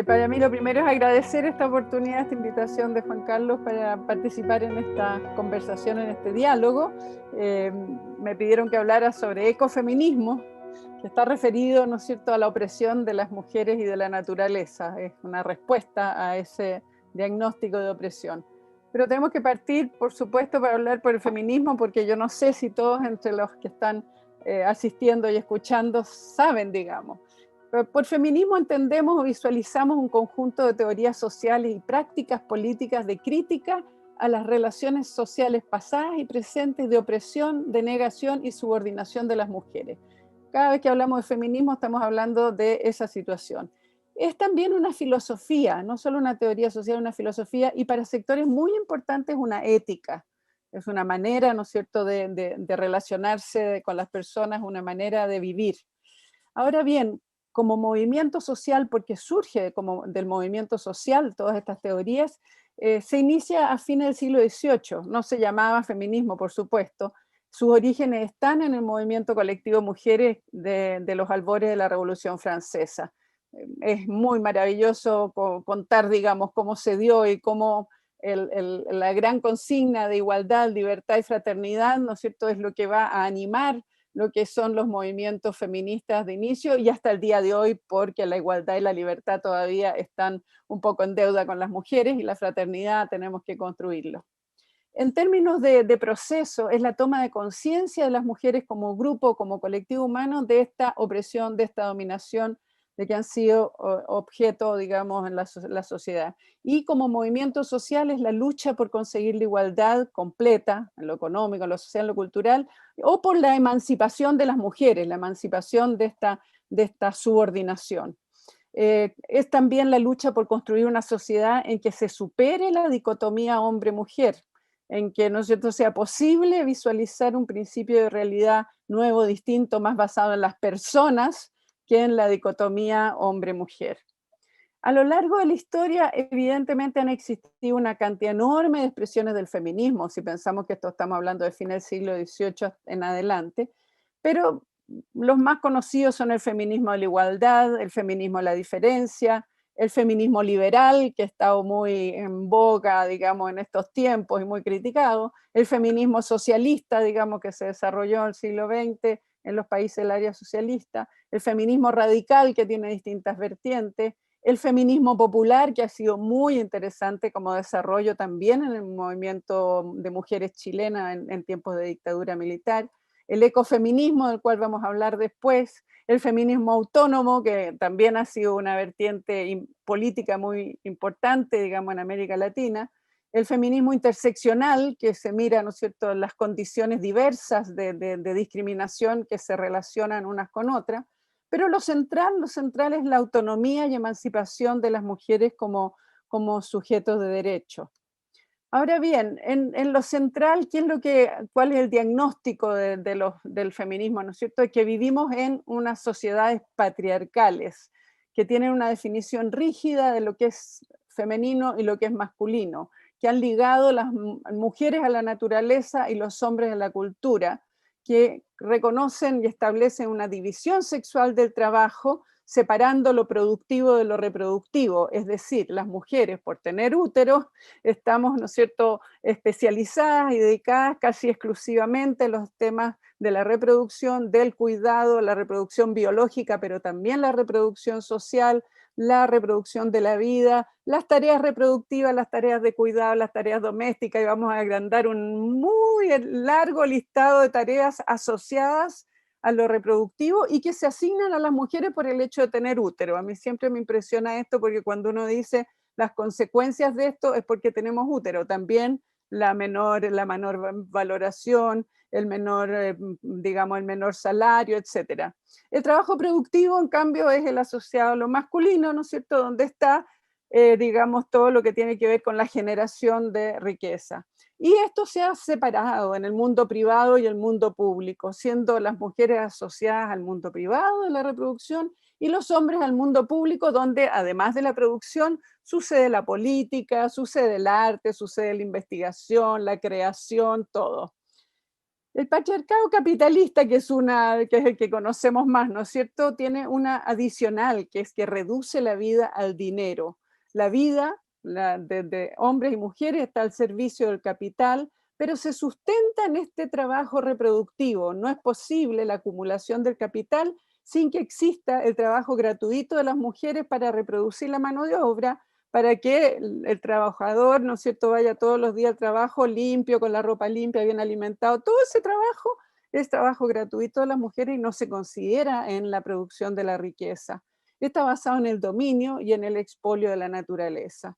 Para mí lo primero es agradecer esta oportunidad, esta invitación de Juan Carlos para participar en esta conversación, en este diálogo. Me pidieron que hablara sobre ecofeminismo, que está referido, ¿no es cierto?, a la opresión de las mujeres y de la naturaleza. Es una respuesta a ese diagnóstico de opresión. Pero tenemos que partir, por supuesto, para hablar por el feminismo, porque yo no sé si todos entre los que están asistiendo y escuchando saben, digamos. Por feminismo entendemos o visualizamos un conjunto de teorías sociales y prácticas políticas de crítica a las relaciones sociales pasadas y presentes de opresión, de negación y subordinación de las mujeres. Cada vez que hablamos de feminismo estamos hablando de esa situación. Es también una filosofía, no solo una teoría social, una filosofía, y para sectores muy importantes una ética. Es una manera, ¿no es cierto?, de relacionarse con las personas, una manera de vivir. Ahora bien, como movimiento social, porque surge como del movimiento social todas estas teorías, se inicia a fines del siglo XVIII, no se llamaba feminismo, por supuesto. Sus orígenes están en el movimiento colectivo Mujeres de los albores de la Revolución Francesa. Es muy maravilloso contar, digamos, cómo se dio y cómo la gran consigna de igualdad, libertad y fraternidad, ¿no es cierto?, es lo que va a animar lo que son los movimientos feministas de inicio y hasta el día de hoy, porque la igualdad y la libertad todavía están un poco en deuda con las mujeres y la fraternidad tenemos que construirlo. En términos de proceso, es la toma de conciencia de las mujeres como grupo, como colectivo humano, de esta opresión, de esta dominación, de que han sido objeto, digamos, en la sociedad. Y como movimiento social es la lucha por conseguir la igualdad completa, en lo económico, en lo social, en lo cultural, o por la emancipación de las mujeres, la emancipación de esta subordinación. Es también la lucha por construir una sociedad en que se supere la dicotomía hombre-mujer, en que, ¿no es cierto?, sea posible visualizar un principio de realidad nuevo, distinto, más basado en las personas que en la dicotomía hombre-mujer. A lo largo de la historia, evidentemente han existido una cantidad enorme de expresiones del feminismo, si pensamos que esto estamos hablando de fines del siglo XVIII en adelante, pero los más conocidos son el feminismo de la igualdad, el feminismo de la diferencia, el feminismo liberal, que ha estado muy en boga, digamos, en estos tiempos y muy criticado, el feminismo socialista, digamos, que se desarrolló en el siglo XX en los países del área socialista, el feminismo radical, que tiene distintas vertientes, el feminismo popular, que ha sido muy interesante como desarrollo también en el movimiento de mujeres chilenas en tiempos de dictadura militar, el ecofeminismo, del cual vamos a hablar después, el feminismo autónomo, que también ha sido una vertiente política muy importante, digamos, en América Latina, el feminismo interseccional, que se mira, ¿no es cierto?, las condiciones diversas de discriminación que se relacionan unas con otras, pero lo central es la autonomía y emancipación de las mujeres como sujetos de derecho. Ahora bien, en lo central, ¿cuál es el diagnóstico del feminismo? ¿No es cierto? Es que vivimos en unas sociedades patriarcales que tienen una definición rígida de lo que es femenino y lo que es masculino, que han ligado las mujeres a la naturaleza y los hombres a la cultura, que reconocen y establecen una división sexual del trabajo, separando lo productivo de lo reproductivo, es decir, las mujeres por tener útero estamos, ¿no es cierto?, especializadas y dedicadas casi exclusivamente a los temas de la reproducción, del cuidado, la reproducción biológica, pero también la reproducción social, la reproducción de la vida, las tareas reproductivas, las tareas de cuidado, las tareas domésticas, y vamos a agrandar un muy largo listado de tareas asociadas a lo reproductivo y que se asignan a las mujeres por el hecho de tener útero. A mí siempre me impresiona esto porque cuando uno dice las consecuencias de esto es porque tenemos útero, también la menor valoración, digamos, el menor salario, etcétera. El trabajo productivo, en cambio, es el asociado a lo masculino, ¿no es cierto?, donde está, digamos, todo lo que tiene que ver con la generación de riqueza. Y esto se ha separado en el mundo privado y el mundo público, siendo las mujeres asociadas al mundo privado de la reproducción y los hombres al mundo público, donde además de la producción sucede la política, sucede el arte, sucede la investigación, la creación, todo. El patriarcado capitalista, que es el que conocemos más, ¿no es cierto?, tiene una adicional, que es que reduce la vida al dinero. La vida de hombres y mujeres está al servicio del capital, pero se sustenta en este trabajo reproductivo. No es posible la acumulación del capital sin que exista el trabajo gratuito de las mujeres para reproducir la mano de obra, para que el trabajador, ¿no es cierto?, vaya todos los días al trabajo limpio, con la ropa limpia, bien alimentado. Todo ese trabajo es trabajo gratuito de las mujeres y no se considera en la producción de la riqueza. Está basado en el dominio y en el expolio de la naturaleza.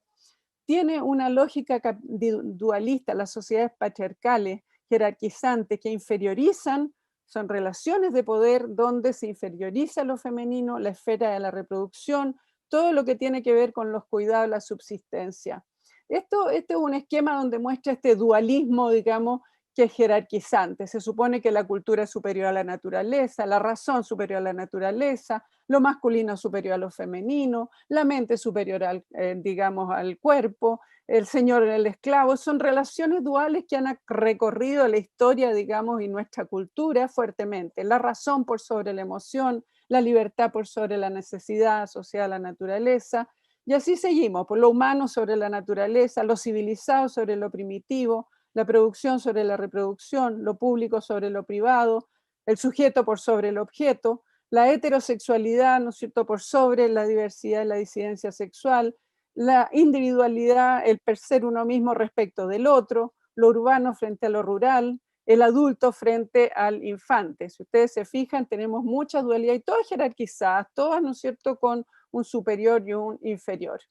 Tiene una lógica dualista, las sociedades patriarcales, jerarquizantes, que inferiorizan, son relaciones de poder donde se inferioriza lo femenino, la esfera de la reproducción, todo lo que tiene que ver con los cuidados, la subsistencia. Este es un esquema donde muestra este dualismo, digamos, que es jerarquizante. Se supone que la cultura es superior a la naturaleza, la razón superior a la naturaleza, lo masculino superior a lo femenino, la mente superior digamos, al cuerpo, el señor en el esclavo. Son relaciones duales que han recorrido la historia, digamos, y nuestra cultura fuertemente. La razón por sobre la emoción, la libertad por sobre la necesidad asociada a la naturaleza. Y así seguimos, por lo humano sobre la naturaleza, lo civilizado sobre lo primitivo, la producción sobre la reproducción, lo público sobre lo privado, el sujeto por sobre el objeto, la heterosexualidad, ¿no es cierto?, por sobre la diversidad y la disidencia sexual, la individualidad, el per ser uno mismo respecto del otro, lo urbano frente a lo rural, el adulto frente al infante. Si ustedes se fijan, tenemos mucha dualidad y todas jerarquizadas, todas, ¿no es cierto?, con un superior y un inferior.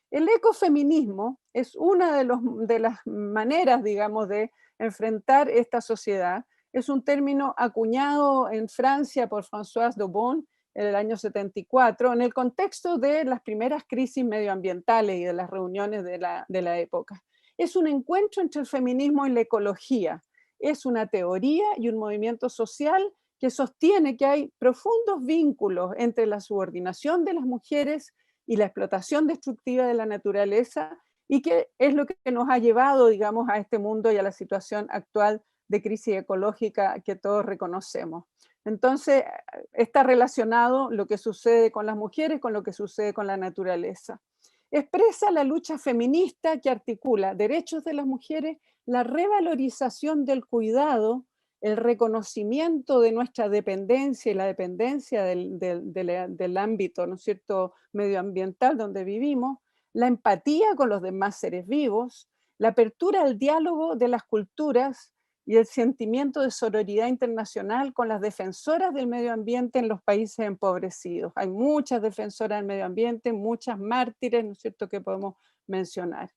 El ecofeminismo es una de las maneras, digamos, de enfrentar esta sociedad. Es un término acuñado en Francia por Françoise Daubon en el año 74, en el contexto de las primeras crisis medioambientales y de las reuniones de la época. Es un encuentro entre el feminismo y la ecología. Es una teoría y un movimiento social que sostiene que hay profundos vínculos entre la subordinación de las mujeres y la explotación destructiva de la naturaleza, y que es lo que nos ha llevado, digamos, a este mundo y a la situación actual de crisis ecológica que todos reconocemos. Entonces, está relacionado lo que sucede con las mujeres con lo que sucede con la naturaleza. Expresa la lucha feminista que articula derechos de las mujeres, la revalorización del cuidado, el reconocimiento de nuestra dependencia y la dependencia del ámbito, ¿no es cierto?, medioambiental donde vivimos, la empatía con los demás seres vivos, la apertura al diálogo de las culturas y el sentimiento de sororidad internacional con las defensoras del medio ambiente en los países empobrecidos. Hay muchas defensoras del medio ambiente, muchas mártires, ¿no es cierto?, que podemos mencionar.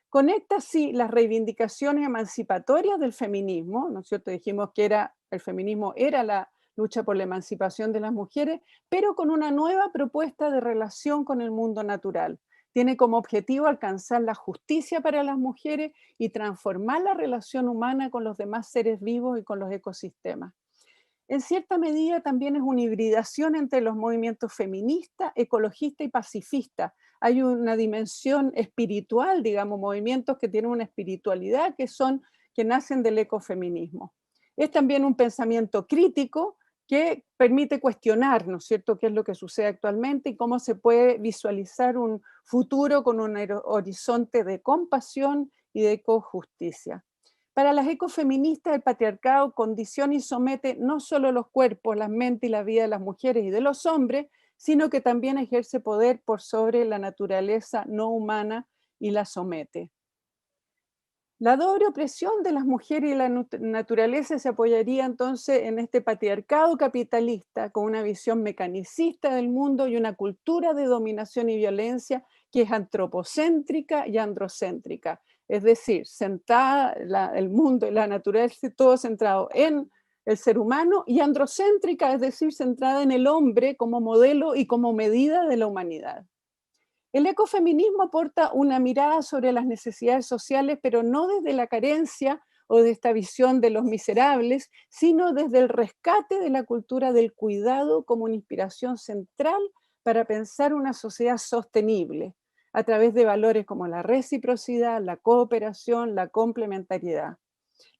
Conecta así las reivindicaciones emancipatorias del feminismo, ¿no es cierto? Dijimos que el feminismo era la lucha por la emancipación de las mujeres, pero con una nueva propuesta de relación con el mundo natural. Tiene como objetivo alcanzar la justicia para las mujeres y transformar la relación humana con los demás seres vivos y con los ecosistemas. En cierta medida también es una hibridación entre los movimientos feminista, ecologista y pacifista. Hay una dimensión espiritual, digamos, movimientos que tienen una espiritualidad que nacen del ecofeminismo. Es también un pensamiento crítico que permite cuestionar, ¿no es cierto?, qué es lo que sucede actualmente y cómo se puede visualizar un futuro con un horizonte de compasión y de ecojusticia. Para las ecofeministas, el patriarcado condiciona y somete no solo los cuerpos, las mentes y la vida de las mujeres y de los hombres, sino que también ejerce poder por sobre la naturaleza no humana y la somete. La doble opresión de las mujeres y la naturaleza se apoyaría entonces en este patriarcado capitalista con una visión mecanicista del mundo y una cultura de dominación y violencia que es antropocéntrica y androcéntrica. Es decir, centrada el mundo y la naturaleza, todo centrado en el ser humano, y androcéntrica, es decir, centrada en el hombre como modelo y como medida de la humanidad. El ecofeminismo aporta una mirada sobre las necesidades sociales, pero no desde la carencia o de esta visión de los miserables, sino desde el rescate de la cultura del cuidado como una inspiración central para pensar una sociedad sostenible, a través de valores como la reciprocidad, la cooperación, la complementariedad.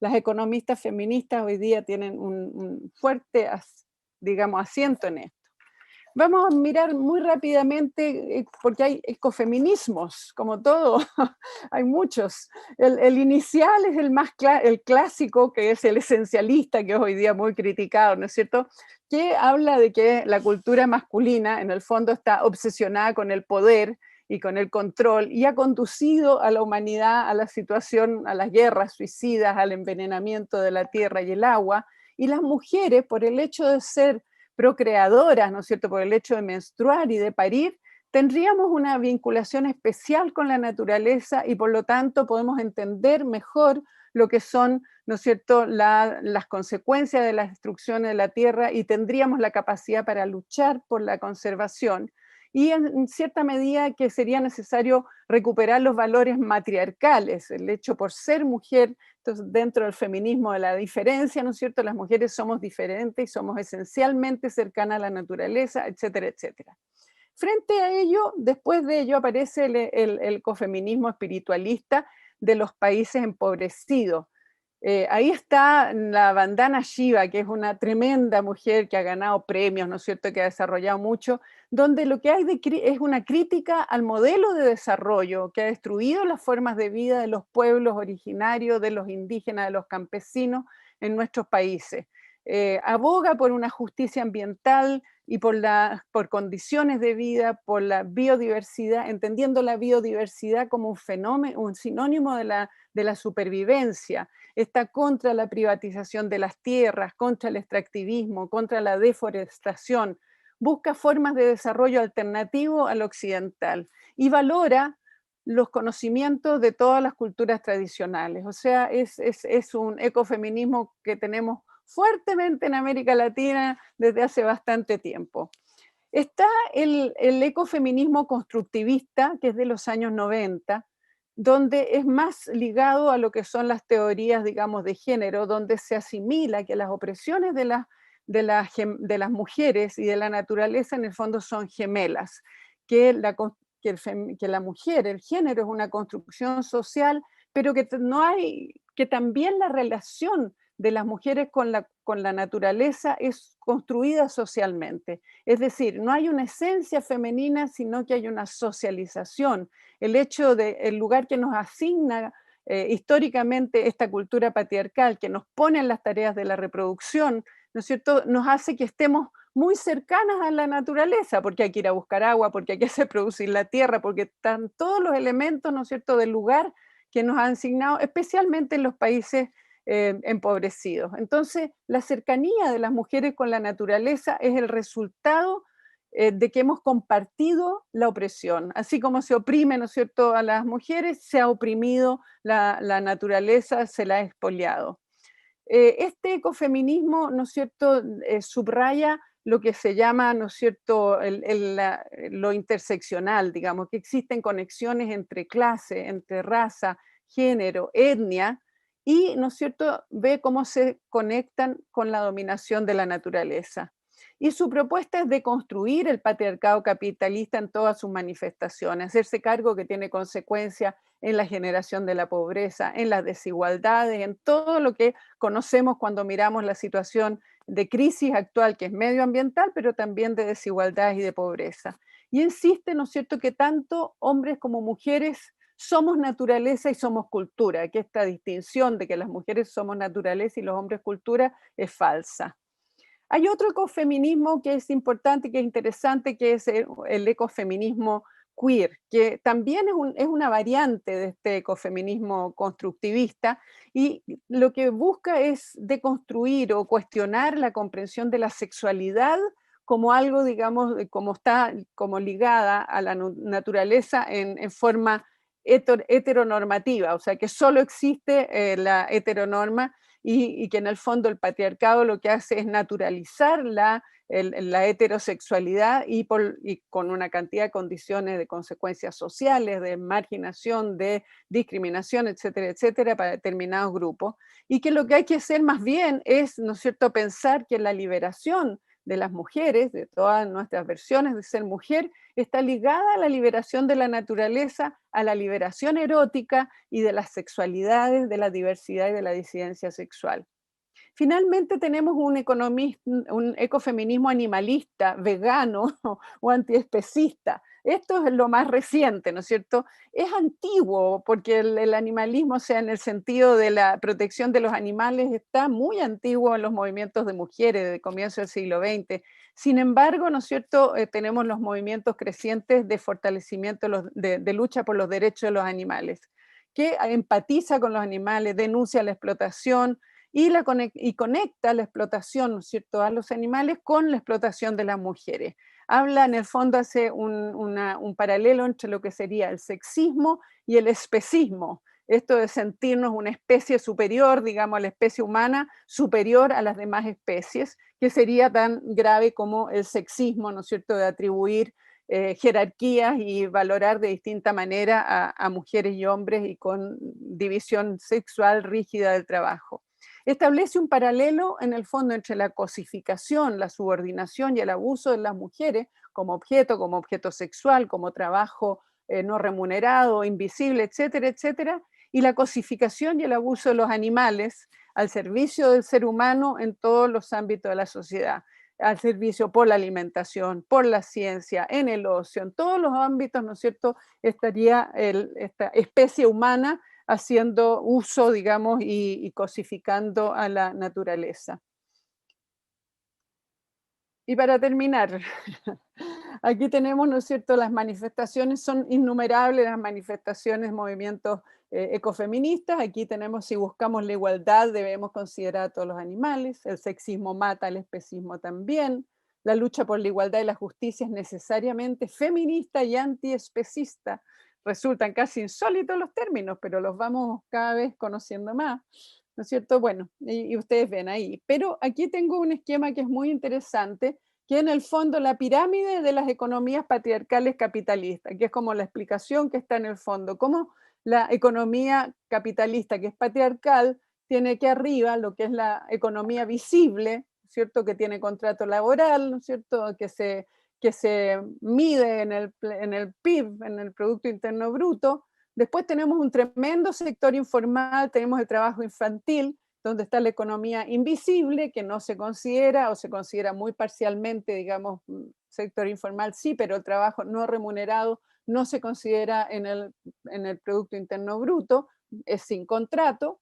Las economistas feministas hoy día tienen un fuerte, digamos, asiento en esto. Vamos a mirar muy rápidamente, porque hay ecofeminismos, como todo, hay muchos. El inicial es el clásico, que es el esencialista, que es hoy día muy criticado, ¿no es cierto? Que habla de que la cultura masculina, en el fondo, está obsesionada con el poder y con el control, y ha conducido a la humanidad a la situación, a las guerras suicidas, al envenenamiento de la tierra y el agua, y las mujeres, por el hecho de ser procreadoras, ¿no es cierto?, por el hecho de menstruar y de parir, tendríamos una vinculación especial con la naturaleza y por lo tanto podemos entender mejor lo que son, ¿no es cierto?, las consecuencias de la destrucción de la tierra y tendríamos la capacidad para luchar por la conservación. Y en cierta medida que sería necesario recuperar los valores matriarcales, el hecho por ser mujer. Entonces, dentro del feminismo de la diferencia, ¿no es cierto? Las mujeres somos diferentes y somos esencialmente cercanas a la naturaleza, etcétera, etcétera. Frente a ello, después de ello aparece el ecofeminismo espiritualista de los países empobrecidos. Ahí está la Vandana Shiva, que es una tremenda mujer que ha ganado premios, ¿no es cierto?, que ha desarrollado mucho, donde lo que hay es una crítica al modelo de desarrollo que ha destruido las formas de vida de los pueblos originarios, de los indígenas, de los campesinos en nuestros países. Aboga por una justicia ambiental y por condiciones de vida, por la biodiversidad, entendiendo la biodiversidad como un fenómeno, un sinónimo de la supervivencia. Está contra la privatización de las tierras, contra el extractivismo, contra la deforestación, busca formas de desarrollo alternativo al occidental y valora los conocimientos de todas las culturas tradicionales. O sea, es un ecofeminismo que tenemos fuertemente en América Latina desde hace bastante tiempo. Está el ecofeminismo constructivista, que es de los años 90, donde es más ligado a lo que son las teorías, digamos, de género, donde se asimila que las opresiones de las mujeres y de la naturaleza en el fondo son gemelas, que que la mujer, el género es una construcción social, pero que no hay, que también la relación de las mujeres con la naturaleza es construida socialmente. Es decir, no hay una esencia femenina, sino que hay una socialización. El hecho de el lugar que nos asigna históricamente esta cultura patriarcal, que nos pone en las tareas de la reproducción, ¿no es cierto?, nos hace que estemos muy cercanas a la naturaleza, porque hay que ir a buscar agua, porque hay que hacer producir la tierra, porque están todos los elementos, ¿no es cierto?, del lugar que nos han asignado, especialmente en los países empobrecidos. Entonces, la cercanía de las mujeres con la naturaleza es el resultado de que hemos compartido la opresión. Así como se oprime, ¿no es cierto?, a las mujeres, se ha oprimido la naturaleza, se la ha expoliado. Este ecofeminismo, ¿no es cierto?, subraya lo que se llama, ¿no es cierto?, lo interseccional, digamos, que existen conexiones entre clase, entre raza, género, etnia, y, ¿no es cierto?, ve cómo se conectan con la dominación de la naturaleza. Y su propuesta es deconstruir el patriarcado capitalista en todas sus manifestaciones, hacerse cargo que tiene consecuencias en la generación de la pobreza, en las desigualdades, en todo lo que conocemos cuando miramos la situación de crisis actual, que es medioambiental, pero también de desigualdades y de pobreza. Y insiste, ¿no es cierto?, que tanto hombres como mujeres somos naturaleza y somos cultura, que esta distinción de que las mujeres somos naturaleza y los hombres cultura es falsa. Hay otro ecofeminismo que es importante, que es interesante, que es el ecofeminismo queer, que también es una variante de este ecofeminismo constructivista y lo que busca es deconstruir o cuestionar la comprensión de la sexualidad como algo, digamos, como está como ligada a la naturaleza en forma heteronormativa, o sea que solo existe la heteronorma y que en el fondo el patriarcado lo que hace es naturalizar la heterosexualidad y con una cantidad de condiciones de consecuencias sociales, de marginación, de discriminación, etcétera, etcétera, para determinados grupos, y que lo que hay que hacer más bien es, ¿no es cierto?, pensar que la liberación de las mujeres, de todas nuestras versiones de ser mujer, está ligada a la liberación de la naturaleza, a la liberación erótica y de las sexualidades, de la diversidad y de la disidencia sexual. Finalmente tenemos un ecofeminismo animalista, vegano o antiespecista. Esto es lo más reciente, ¿no es cierto? Es antiguo porque el animalismo, o sea, en el sentido de la protección de los animales, está muy antiguo en los movimientos de mujeres de comienzo del siglo XX. Sin embargo, ¿no es cierto? Tenemos los movimientos crecientes de fortalecimiento de lucha por los derechos de los animales, que empatiza con los animales, denuncia la explotación, y conecta la explotación, ¿no es cierto?, a los animales con la explotación de las mujeres. Habla, en el fondo, hace un paralelo entre lo que sería el sexismo y el especismo. Esto de sentirnos una especie superior, digamos, a la especie humana, superior a las demás especies, que sería tan grave como el sexismo, ¿no es cierto?, de atribuir jerarquías y valorar de distinta manera a mujeres y hombres y con división sexual rígida del trabajo. Establece un paralelo en el fondo entre la cosificación, la subordinación y el abuso de las mujeres como objeto sexual, como trabajo no remunerado, invisible, etcétera, etcétera, y la cosificación y el abuso de los animales al servicio del ser humano en todos los ámbitos de la sociedad, al servicio por la alimentación, por la ciencia, en el ocio, en todos los ámbitos, ¿no es cierto?, estaría esta especie humana haciendo uso, digamos, y cosificando a la naturaleza. Y para terminar, aquí tenemos, ¿no es cierto?, las manifestaciones, son innumerables las manifestaciones, movimientos ecofeministas. Aquí tenemos, si buscamos la igualdad, debemos considerar a todos los animales, el sexismo mata al especismo también, la lucha por la igualdad y la justicia es necesariamente feminista y antiespecista. Resultan casi insólitos los términos, pero los vamos cada vez conociendo más, ¿no es cierto? Bueno, y ustedes ven ahí. Pero aquí tengo un esquema que es muy interesante, que en el fondo la pirámide de las economías patriarcales capitalistas, que es como la explicación que está en el fondo, cómo la economía capitalista, que es patriarcal, tiene aquí arriba lo que es la economía visible, ¿cierto? Que tiene contrato laboral, ¿no es cierto? Que se mide en el PIB, en el Producto Interno Bruto. Después tenemos un tremendo sector informal, tenemos el trabajo infantil, donde está la economía invisible, que no se considera o se considera muy parcialmente, digamos, sector informal sí, pero el trabajo no remunerado no se considera en el Producto Interno Bruto, es sin contrato.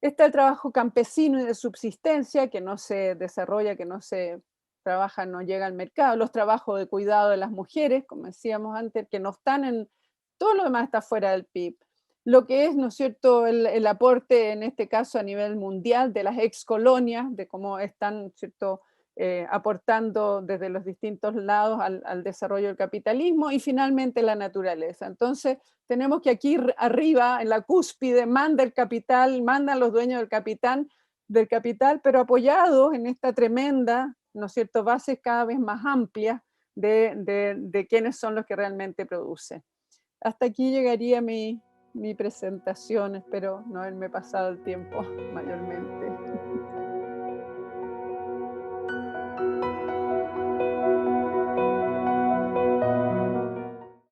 Está el trabajo campesino y de subsistencia, que no se desarrolla, que no se trabaja, no llega al mercado. Los trabajos de cuidado de las mujeres, como decíamos antes, que no están en, todo lo demás está fuera del PIB. Lo que es, ¿no es cierto?, el aporte, en este caso a nivel mundial, de las ex colonias, de cómo están, ¿cierto?, aportando desde los distintos lados al desarrollo del capitalismo, y finalmente la naturaleza. Entonces, tenemos que aquí arriba, en la cúspide, manda el capital, mandan los dueños del capital, pero apoyados en esta tremenda, ¿no es cierto?, bases cada vez más amplias de quiénes son los que realmente producen. Hasta aquí llegaría mi presentación, espero no haberme pasado el tiempo mayormente.